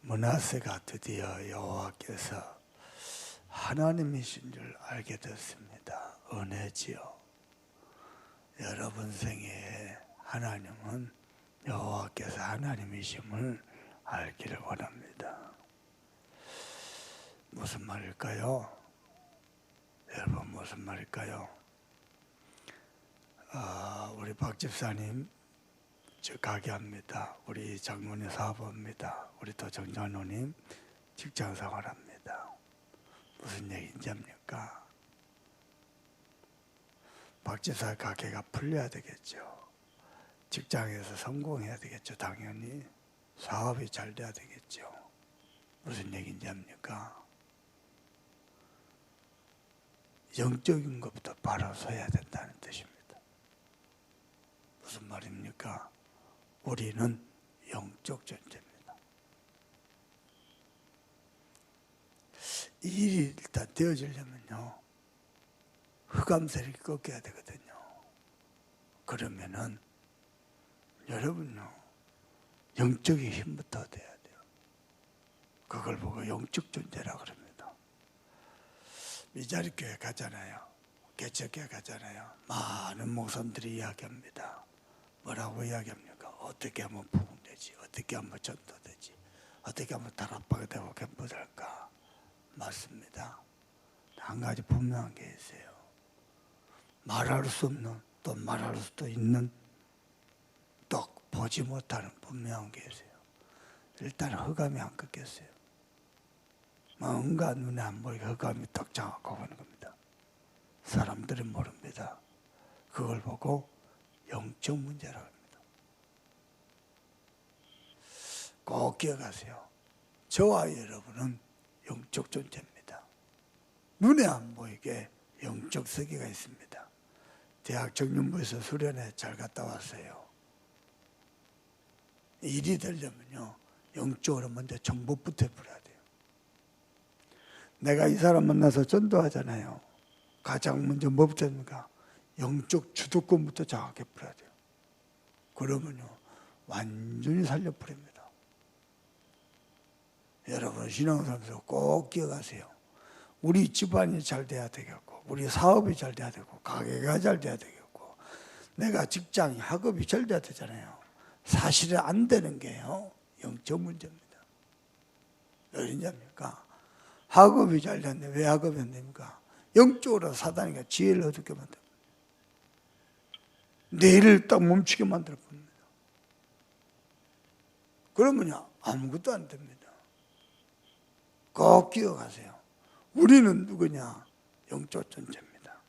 므낫세가 드디어 여호와께서 하나님이신 줄 알게 됐습니다. 은혜지요. 여러분 생애에 하나님은 여호와께서 하나님이심을 알기를 원합니다. 무슨 말일까요? 여러분 무슨 말일까요? 우리 박 집사님 저 가게합니다. 우리 장모님 사업합니다. 우리 또 정장로님 직장생활합니다. 무슨 얘기인지 압니까? 박 집사 가게가 풀려야 되겠죠. 직장에서 성공해야 되겠죠. 당연히 사업이 잘 돼야 되겠죠. 무슨 얘기인지 압니까? 영적인 것부터 바로 서야 된다는 뜻입니다. 무슨 말입니까? 우리는 영적 존재입니다. 이 일이 일단 되어지려면요, 흑암세력이 꺾여야 되거든요. 그러면은 여러분요, 영적인 힘부터 얻어야 돼요. 그걸 보고 영적 존재라 그럽니다. 미자리 교회 가잖아요. 개척교회 가잖아요. 많은 목사님들이 이야기합니다. 뭐라고 이야기합니까? 어떻게 하면 부흥되지? 어떻게 하면 전도되지? 어떻게 하면 다락방이 되고 캠프될까? 맞습니다. 한 가지 분명한 게 있어요. 말할 수 없는, 또 말할 수도 있는, 또 보지 못하는 분명한 게 있어요. 일단 흑암이 안 꺾였어요. 뭔가 눈에 안 보이게 흑암이 딱 장악하고 하는 겁니다. 사람들은 모릅니다. 그걸 보고 영적 문제라고 합니다. 꼭 기억하세요. 저와 여러분은 영적 존재입니다. 눈에 안 보이게 영적 세계가 있습니다. 대학 정년부에서 수련회 잘 갔다 왔어요. 일이 되려면요, 영적으로 먼저 정보부터 풀어야 돼요. 내가 이 사람 만나서 전도하잖아요. 가장 먼저 뭐부터 합니까? 영적 주도권부터 정확하게 풀어야 돼요. 그러면요, 완전히 살려버립니다. 여러분 신앙생활에서 꼭 기억하세요. 우리 집안이 잘 돼야 되겠고, 우리 사업이 잘 돼야 되고, 가게가 잘 돼야 되겠고, 내가 직장이 학업이 잘 돼야 되잖아요. 사실은 안 되는 게요, 영적 문제입니다. 어린자입니까? 학업이 잘 됐는데 왜 학업이 안 됩니까? 영적으로 사단이가 지혜를 어둡게 만듭니다. 뇌를 딱 멈추게 만들어 봅니다. 그러면요, 아무것도 안 됩니다. 꼭 기억하세요. 우리는 누구냐? 영적 존재입니다.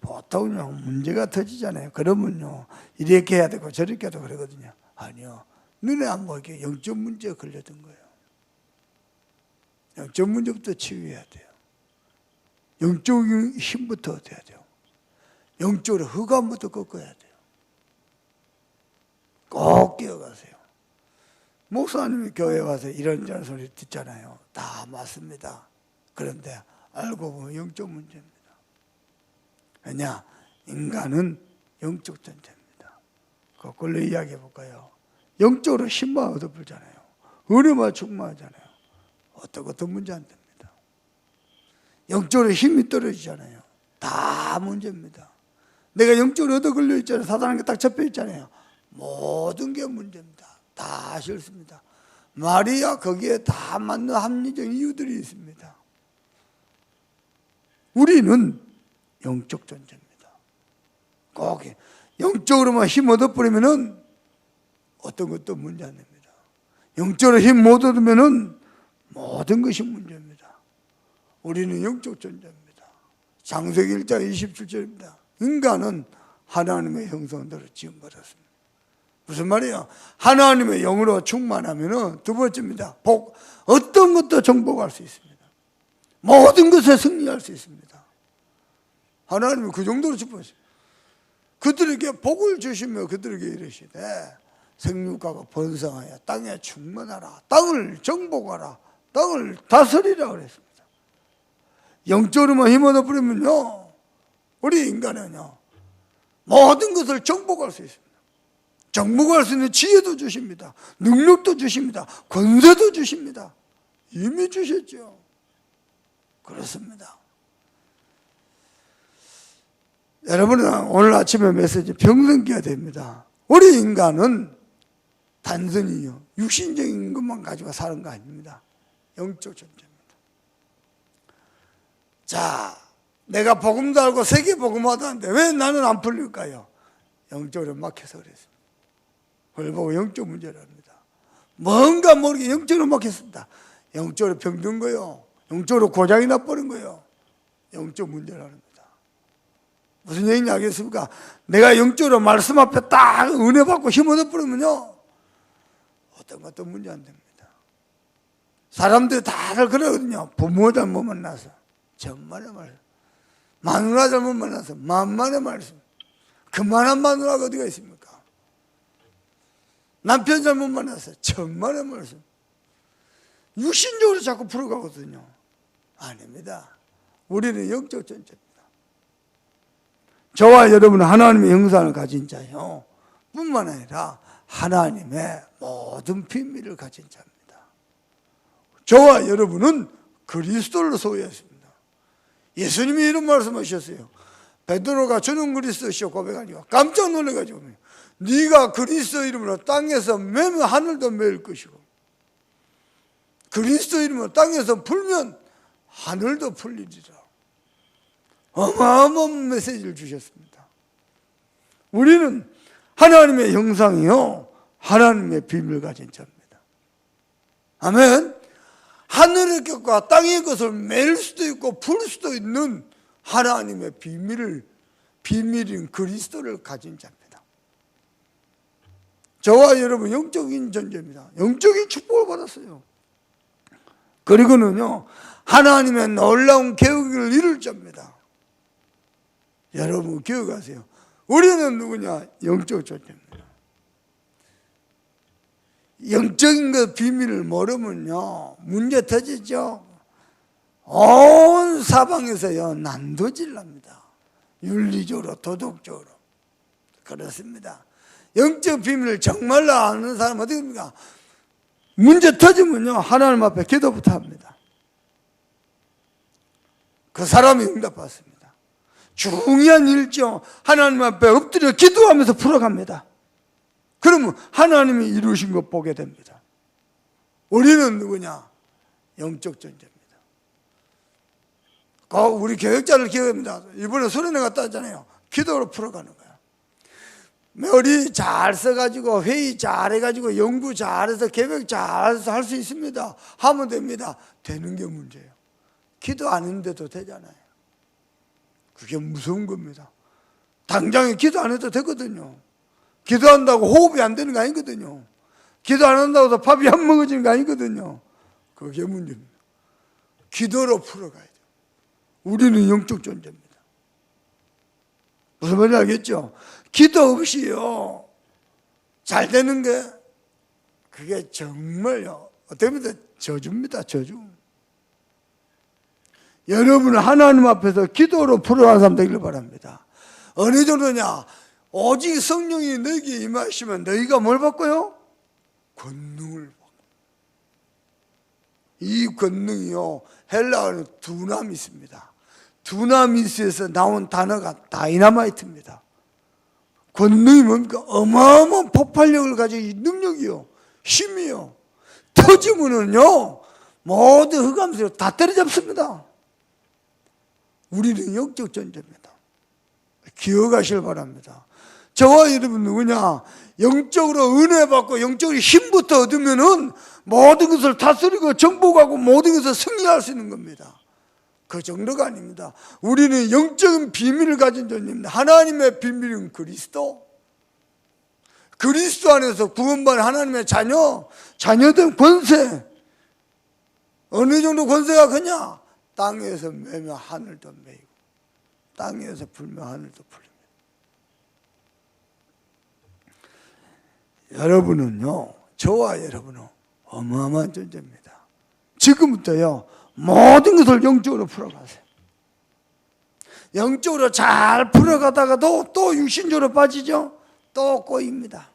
보통요, 문제가 터지잖아요. 그러면요, 이렇게 해야 되고 저렇게 해야 되고 그러거든요. 아니요, 눈에 안 보이게 영적 문제가 걸려든 거예요. 영적 문제부터 치유해야 돼요. 영적인 힘부터 얻어야 돼요. 영적으로 흑암부터 꺾어야 돼요. 꼭 기억하세요. 목사님이 교회 와서 이런저런 소리 듣잖아요. 다 맞습니다. 그런데 알고 보면 영적 문제입니다. 왜냐? 인간은 영적 존재입니다. 거꾸로 이야기해 볼까요? 영적으로 힘만 얻어불잖아요. 은혜만 충만하잖아요. 어떤 것도 문제 안 됩니다. 영적으로 힘이 떨어지잖아요. 다 문제입니다. 내가 영적으로 얻어 걸려 있잖아요. 사단에게 딱 잡혀 있잖아요. 모든 게 문제입니다. 다 싫습니다. 말이야 거기에 다 맞는 합리적 이유들이 있습니다. 우리는 영적 존재입니다. 꼭 영적으로만 힘 얻어버리면은 어떤 것도 문제 안 됩니다. 영적으로 힘 못 얻으면은 모든 것이 문제입니다. 우리는 영적 존재입니다. 창세기 1장 27절입니다. 인간은 하나님의 형상대로 지음받았습니다. 무슨 말이에요? 하나님의 영으로 충만하면은 두 번째입니다. 어떤 것도 정복할 수 있습니다. 모든 것에 승리할 수 있습니다. 하나님이 그 정도로 기뻐하십니다. 그들에게 복을 주시며 그들에게 이르시되 생육하고 번성하여 땅에 충만하라. 땅을 정복하라. 땅을 다스리라 그랬습니다. 영적으로만 힘 얻어버리면요, 우리 인간은요, 모든 것을 정복할 수 있습니다. 정복할 수 있는 지혜도 주십니다. 능력도 주십니다. 권세도 주십니다. 이미 주셨죠. 그렇습니다. 여러분은 오늘 아침에 메시지 평생 깨야 됩니다. 우리 인간은 단순히요 육신적인 것만 가지고 사는 거 아닙니다. 영적 존재입니다. 자, 내가 복음도 알고 세계 복음화도 하는데 왜 나는 안 풀릴까요? 영적으로 막혀서 그랬습니다. 그걸 보고 영적 문제랍니다. 뭔가 모르게 영적으로 막혔습니다. 영적으로 병든 거요. 영적으로 고장이 나버린 거요. 영적 문제랍니다. 무슨 얘기인지 알겠습니까? 내가 영적으로 말씀 앞에 딱 은혜 받고 힘 얻어버리면요 어떤 문제 안 됩니다. 사람들이 다들 그러거든요. 부모 잘못 만나서 정말의 말씀, 마누라 잘못 만나서 만만의 말씀. 그만한 마누라가 어디가 있습니까? 남편 잘못 만나서 정말의 말씀. 육신적으로 자꾸 풀어가거든요. 아닙니다. 우리는 영적 존재입니다. 저와 여러분은 하나님의 형상을 가진 자요 뿐만 아니라 하나님의 모든 비밀을 가진 자입니다. 저와 여러분은 그리스도를 소유했습니다. 예수님이 이런 말씀하셨어요. 베드로가 저는 그리스도시오 고백하니까 깜짝 놀라가지고 네가 그리스도 이름으로 땅에서 매면 하늘도 매일 것이고 그리스도 이름으로 땅에서 풀면 하늘도 풀리리라. 어마어마한 메시지를 주셨습니다. 우리는 하나님의 형상이요 하나님의 비밀을 가진 자입니다. 아멘. 하늘의 것과 땅의 것을 맬 수도 있고 풀 수도 있는 하나님의 비밀인 그리스도를 가진 자입니다. 저와 여러분 영적인 존재입니다. 영적인 축복을 받았어요. 그리고는요 하나님의 놀라운 계획을 이룰 자입니다. 여러분 기억하세요. 우리는 누구냐? 영적 존재입니다. 영적인 그 비밀을 모르면요 문제 터지죠. 온 사방에서요 난도질 납니다. 윤리적으로 도덕적으로. 그렇습니다. 영적 비밀을 정말로 아는 사람은 어떻게 됩니까? 문제 터지면요 하나님 앞에 기도부터 합니다. 그 사람이 응답받습니다. 중요한 일정 하나님 앞에 엎드려 기도하면서 풀어갑니다. 그러면 하나님이 이루신 것 보게 됩니다. 우리는 누구냐? 영적 존재입니다. 우리 교육자를 기억합니다. 이번에 수련회 갔다 왔잖아요. 기도로 풀어가는 거예요. 머리 잘 써가지고 회의 잘 해가지고 연구 잘해서 계획 잘해서 할 수 있습니다. 하면 됩니다. 되는 게 문제예요. 기도 안 했는데도 되잖아요. 그게 무서운 겁니다. 당장에 기도 안 해도 되거든요. 기도한다고 호흡이 안 되는 거 아니거든요. 기도 안 한다고 해서 밥이 안 먹어지는 거 아니거든요. 그게 문제입니다. 기도로 풀어가야 돼요. 우리는 영적 존재입니다. 무슨 말인지 알겠죠? 기도 없이요 잘 되는 게 그게 정말요 어떻게 보면 저주입니다. 저주. 여러분은 하나님 앞에서 기도로 풀어가는 사람 되기를 바랍니다. 어느 정도냐? 오직 성령이 너에게 임하시면 너희가 뭘 받고요? 권능을 받고. 이 권능이요 헬라어는 두나미스입니다. 두나미스에서 나온 단어가 다이너마이트입니다. 권능이 뭡니까? 어마어마한 폭발력을 가진 능력이요 힘이요 터지면은요 모든 흑암세를 다 때려잡습니다. 우리는 영적 존재입니다. 기억하시길 바랍니다. 저와 여러분 누구냐? 영적으로 은혜 받고 영적으로 힘부터 얻으면은 모든 것을 다스리고 정복하고 모든 것을 승리할 수 있는 겁니다. 그 정도가 아닙니다. 우리는 영적인 비밀을 가진 존재입니다. 하나님의 비밀은 그리스도. 그리스도 안에서 구원받은 하나님의 자녀된 권세. 어느 정도 권세가 크냐? 땅에서 매면 하늘도 매이고 땅에서 불면 하늘도 풀립니다. 여러분은요 저와 여러분은 어마어마한 존재입니다. 지금부터요 모든 것을 영적으로 풀어가세요. 영적으로 잘 풀어가다가도 또 육신적으로 빠지죠. 또 꼬입니다.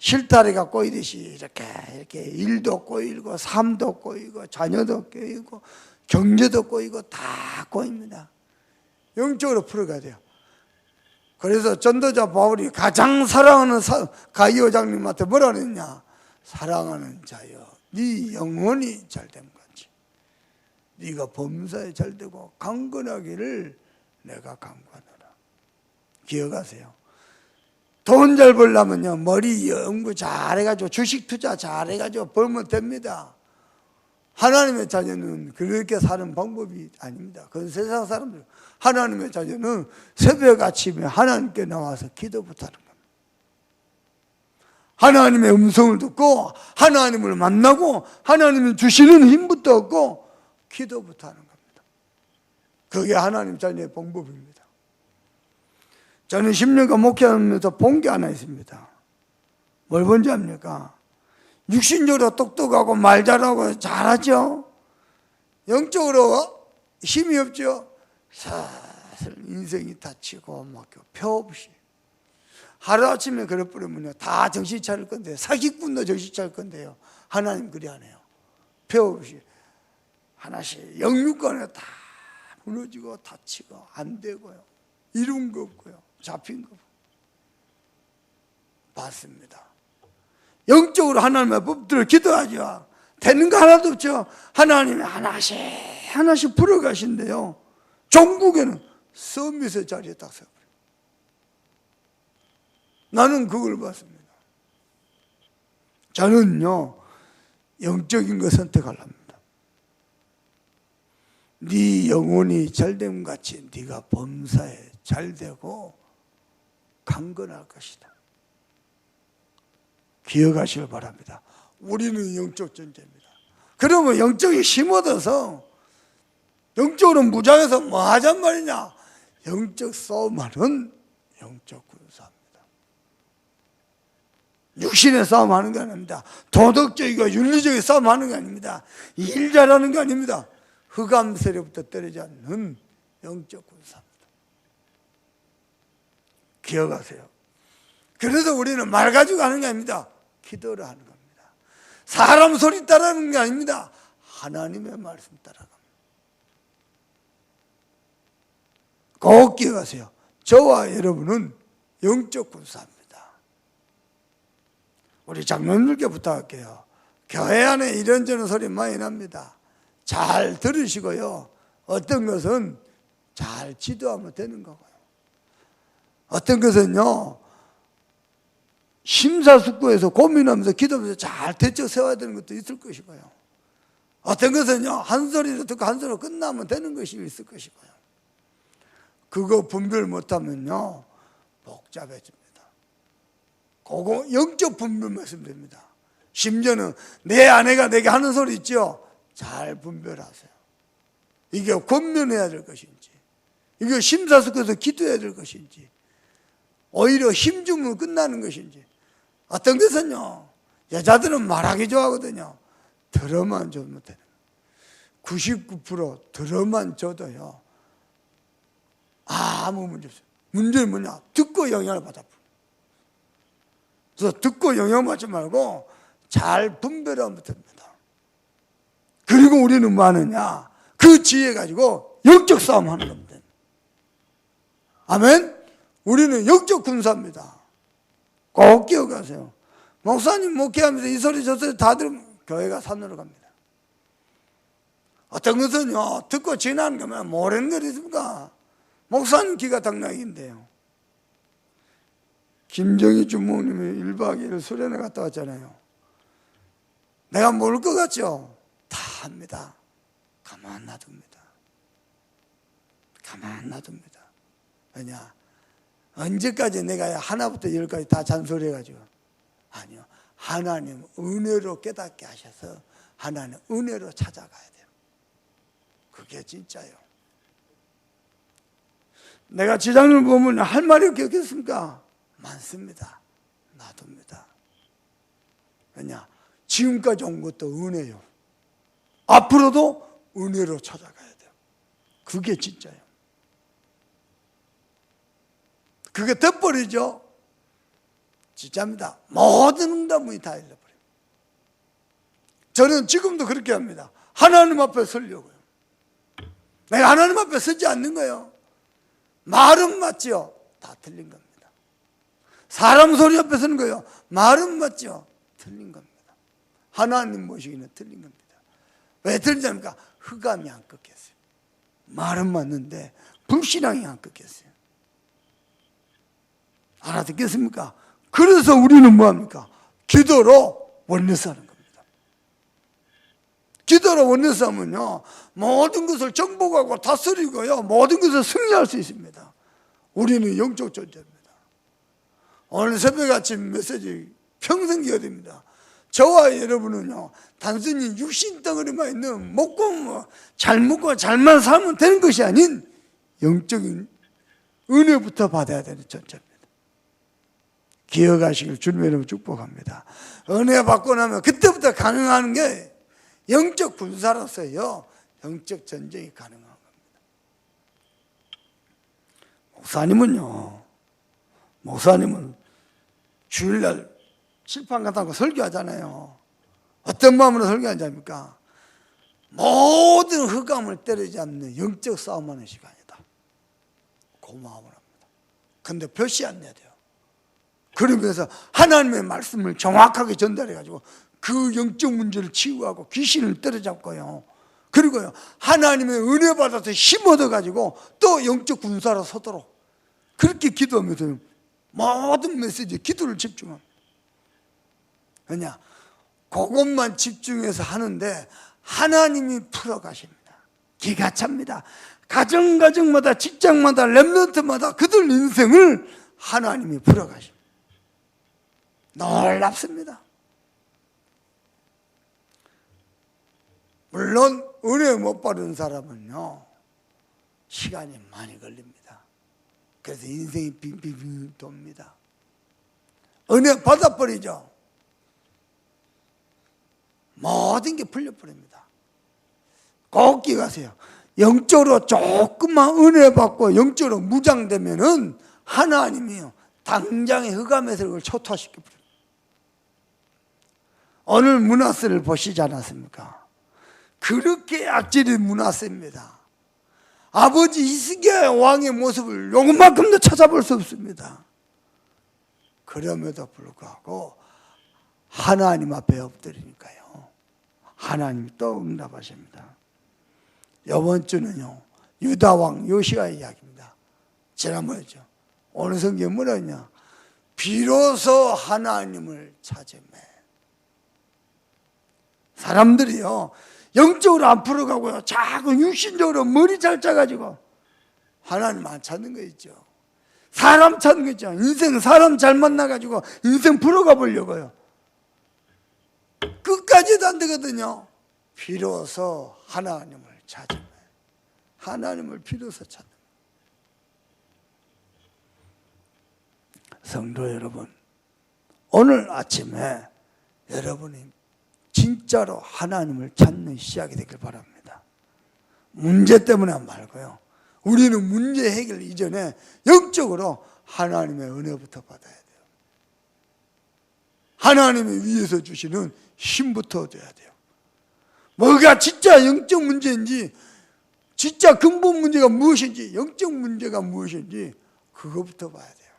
실타래가 꼬이듯이 이렇게 일도 꼬이고 삶도 꼬이고 자녀도 꼬이고 경제도 꼬이고 다 꼬입니다. 영적으로 풀어가야 돼요. 그래서 전도자 바울이 가장 사랑하는 가이오장님한테 뭐라 그랬냐? 사랑하는 자여, 네 영혼이 잘됨 같이 네가 범사에 잘되고 강건하기를 내가 강구하노라. 기억하세요. 돈 잘 벌려면요, 머리 연구 잘해가지고 주식 투자 잘해가지고 벌면 됩니다. 하나님의 자녀는 그렇게 사는 방법이 아닙니다. 그건 세상 사람들. 하나님의 자녀는 새벽 아침에 하나님께 나와서 기도부터 하는 겁니다. 하나님의 음성을 듣고 하나님을 만나고 하나님이 주시는 힘부터 얻고 기도부터 하는 겁니다. 그게 하나님 자녀의 방법입니다. 저는 10년간 목회하면서 본 게 하나 있습니다. 뭘 본지 압니까? 육신적으로 똑똑하고 말 잘하고 잘하죠. 영적으로 힘이 없죠. 사실 인생이 다치고 막 표 없이 하루아침에 그래버리면요 다 정신 차릴 건데요. 사기꾼도 정신 차릴 건데요. 하나님 그리 안 해요. 표 없이 하나씩 영육간에 다 무너지고 다치고 안 되고요. 이룬 거 없고요. 잡힌 거 봤습니다. 영적으로 하나님의 법들을 기도하죠. 되는 거 하나도 없죠. 하나님이 하나씩 풀어가신대요. 종국에는 서밋의 자리에 딱 서버려요. 나는 그걸 봤습니다. 저는요 영적인 거 선택하랍니다. 네 영혼이 잘됨 같이 네가 범사에 잘되고 강건할 것이다. 기억하시길 바랍니다. 우리는 영적 존재입니다. 그러면 영적인 힘 얻어서 영적으로 무장해서 뭐 하잔 말이냐? 영적 싸움하는 영적 군사입니다. 육신의 싸움하는 게 아닙니다. 도덕적이고 윤리적인 싸움하는 게 아닙니다. 일 잘하는 게 아닙니다. 흑암 세력부터 떨어지지 않는 영적 군사입니다. 기억하세요. 그래서 우리는 말 가지고 하는 게 아닙니다. 기도를 하는 겁니다. 사람 소리 따라하는 게 아닙니다. 하나님의 말씀 따라갑니다. 꼭 기억하세요. 저와 여러분은 영적 군사입니다. 우리 장로님들께 부탁할게요. 교회 안에 이런저런 소리 많이 납니다. 잘 들으시고요. 어떤 것은 잘 지도하면 되는 거고요. 어떤 것은요 심사숙고해서 고민하면서 기도하면서 잘 대책 세워야 되는 것도 있을 것이고요. 어떤 것은요 한 소리로 듣고 한 소리로 끝나면 되는 것이 있을 것이고요. 그거 분별 못하면요 복잡해집니다. 그거 영적 분별 말씀드립니다. 심지어는 내 아내가 내게 하는 소리 있죠. 잘 분별하세요. 이게 권면해야 될 것인지, 이게 심사숙고해서 기도해야 될 것인지, 오히려 힘주면 끝나는 것인지. 어떤 것은요 여자들은 말하기 좋아하거든요. 들어만 줘도 되는 99% 들어만 줘도요 아무 문제 없어요. 문제는 뭐냐? 듣고 영향을 받아. 그래서 듣고 영향받지 말고 잘 분별하면 됩니다. 그리고 우리는 뭐 하느냐? 그 지혜 가지고 영적 싸움 하는 겁니다. 아멘? 우리는 영적 군사입니다. 꼭 기억하세요. 목사님 목회하면서 이 소리 저 소리 다 들으면 교회가 산으로 갑니다. 어떤 것은요 듣고 지나는 거면 모르는 거 있습니까? 목사님 기가 당나귀인데요. 김정희 주목님이 1박 2일 수련회 갔다 왔잖아요. 내가 모를 것 같죠? 다 합니다. 가만 놔둡니다. 가만 놔둡니다. 왜냐? 언제까지 내가 하나부터 열까지 다 잔소리해가지고. 아니요. 하나님 은혜로 깨닫게 하셔서 하나님 은혜로 찾아가야 돼요. 그게 진짜요. 내가 지장을 보면 할 말이 없겠습니까? 많습니다. 놔둡니다. 왜냐? 지금까지 온 것도 은혜요. 앞으로도 은혜로 찾아가야 돼요. 그게 진짜요. 그게 덧버리죠. 진짜입니다. 모든 응답문이 다 열려버려요. 저는 지금도 그렇게 합니다. 하나님 앞에 서려고요. 내가 하나님 앞에 서지 않는 거예요. 말은 맞지요. 다 틀린 겁니다. 사람 소리 앞에 서는 거예요. 말은 맞지요. 틀린 겁니다. 하나님 모시기는 틀린 겁니다. 왜 틀리냐니까 흑암이 안 꺾였어요. 말은 맞는데 불신앙이 안 꺾였어요. 알아듣겠습니까? 그래서 우리는 뭐합니까? 기도로 원내스하는 겁니다. 기도로 원내스하면요 모든 것을 정복하고 다스리고요 모든 것을 승리할 수 있습니다. 우리는 영적 존재입니다. 오늘 새벽 아침 메시지 평생 기억됩니다. 저와 여러분은요 단순히 육신 덩어리만 있는 먹고 잘 먹고 잘만 살면 되는 것이 아닌 영적인 은혜부터 받아야 되는 존재입니다. 기억하시길 주님의 이름으로 축복합니다. 은혜 받고 나면 그때부터 가능한 게 영적 군사로서요 영적 전쟁이 가능한 겁니다. 목사님은 주일날 칠판 갖다가 설교하잖아요. 어떤 마음으로 설교하자니까 모든 흑암을 때려잡는 영적 싸움하는 시간이다. 그 마음을 합니다. 근데 볕이 안 내야 돼요. 그러면서 하나님의 말씀을 정확하게 전달해가지고 그 영적 문제를 치유하고 귀신을 때려잡고요. 그리고요 하나님의 은혜 받아서 힘 얻어가지고 또 영적 군사로 서도록 그렇게 기도하면서 모든 메시지에 기도를 집중합니다. 왜냐? 그것만 집중해서 하는데 하나님이 풀어가십니다. 기가 찹니다. 가정마다 직장마다 렘넌트마다 그들 인생을 하나님이 풀어가십니다. 놀랍습니다. 물론 은혜 못 받은 사람은요 시간이 많이 걸립니다. 그래서 인생이 빙빙빙 돕니다. 은혜 받아버리죠. 모든 게 풀려버립니다. 꼭 기억하세요. 영적으로 조금만 은혜 받고 영적으로 무장되면은 하나님이요 당장의 흑암에서 그걸 초토화시켜버립니다. 오늘 므낫세를 보시지 않았습니까? 그렇게 악질인 므낫세입니다. 아버지 히스기야 왕의 모습을 요것만큼도 찾아볼 수 없습니다. 그럼에도 불구하고 하나님 앞에 엎드리니까요 하나님이 또 응답하십니다. 이번 주는요 유다 왕 요시아의 이야기입니다. 지난번에죠. 오늘 성경에 뭐라 했냐? 비로소 하나님을 찾으매. 사람들이요 영적으로 안 풀어가고요 자꾸 육신적으로 머리 잘 짜가지고 하나님 안 찾는 거 있죠. 사람 찾는 거 있죠. 인생 사람 잘 만나가지고 인생 풀어가 보려고요. 끝까지도 안 되거든요. 비로소 하나님을 찾으면 하나님을 비로소 찾는 성도 여러분, 오늘 아침에 여러분이 진짜로 하나님을 찾는 시작이 되길 바랍니다. 문제 때문에 말고요. 우리는 문제 해결 이전에 영적으로 하나님의 은혜부터 받아야 돼요. 하나님이 위에서 주시는 힘부터 얻어야 돼요. 뭐가 진짜 영적 문제인지 진짜 근본 문제가 무엇인지 영적 문제가 무엇인지 그거부터 봐야 돼요.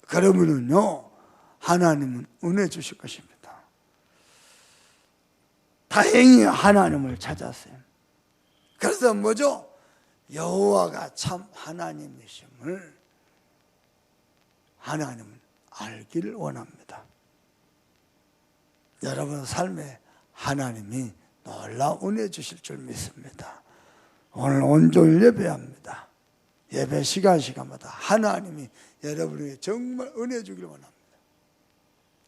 그러면은요 하나님은 은혜 주실 것입니다. 다행히 하나님을 찾았어요. 그래서 뭐죠? 여호와가 참 하나님이심을 하나님은 알기를 원합니다. 여러분 삶에 하나님이 놀라운 은혜 주실 줄 믿습니다. 오늘 온종일 예배합니다. 예배 시간마다 하나님이 여러분에게 정말 은혜 주기를 원합니다.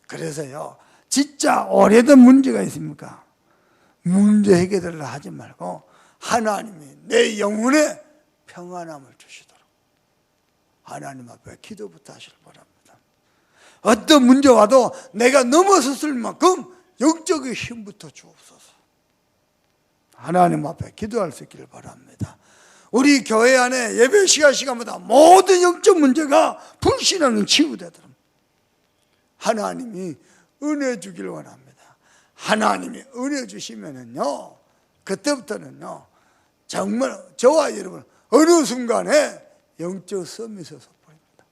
그래서요 진짜 오래된 문제가 있습니까? 문제 해결을 하지 말고 하나님이 내 영혼에 평안함을 주시도록 하나님 앞에 기도부터 하시길 바랍니다. 어떤 문제 와도 내가 넘어섰을 만큼 영적인 힘부터 주옵소서. 하나님 앞에 기도할 수 있기를 바랍니다. 우리 교회 안에 예배 시간마다 모든 영적 문제가 불신앙이 치유되도록 하나님이 은혜 주길 원합니다. 하나님이 은혜 주시면은요, 그때부터는요, 정말 저와 여러분 어느 순간에 영적 썸이 서서 버립니다.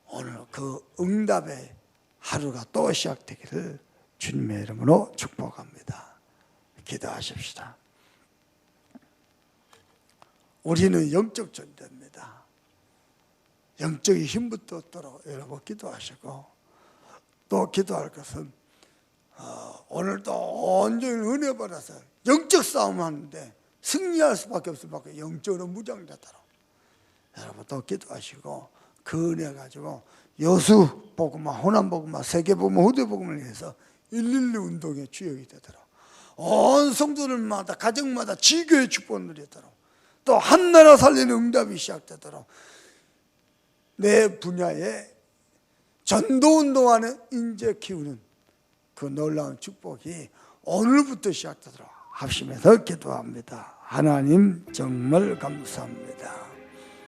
오늘 그 응답의 하루가 또 시작되기를 주님의 이름으로 축복합니다. 기도하십시다. 우리는 영적 존재입니다. 영적인 힘부터 얻도록 여러분 기도하시고, 또 기도할 것은 오늘도 온전히 은혜 받아서 영적 싸움하는데 승리할 수밖에 없을 만큼 영적으로 무장되도록 여러분 또 기도하시고, 그 은혜 가지고 여수 복음화, 호남 복음화, 세계 복음화, 후대 복음을 위해서 112 운동의 주역이 되도록, 온 성도들마다 가정마다 지교의 축복을 누리도록, 또 한나라 살리는 응답이 시작되도록 내 분야에 전도운동하는 인재 키우는 그 놀라운 축복이 오늘부터 시작되도록 합심해서 기도합니다. 하나님 정말 감사합니다.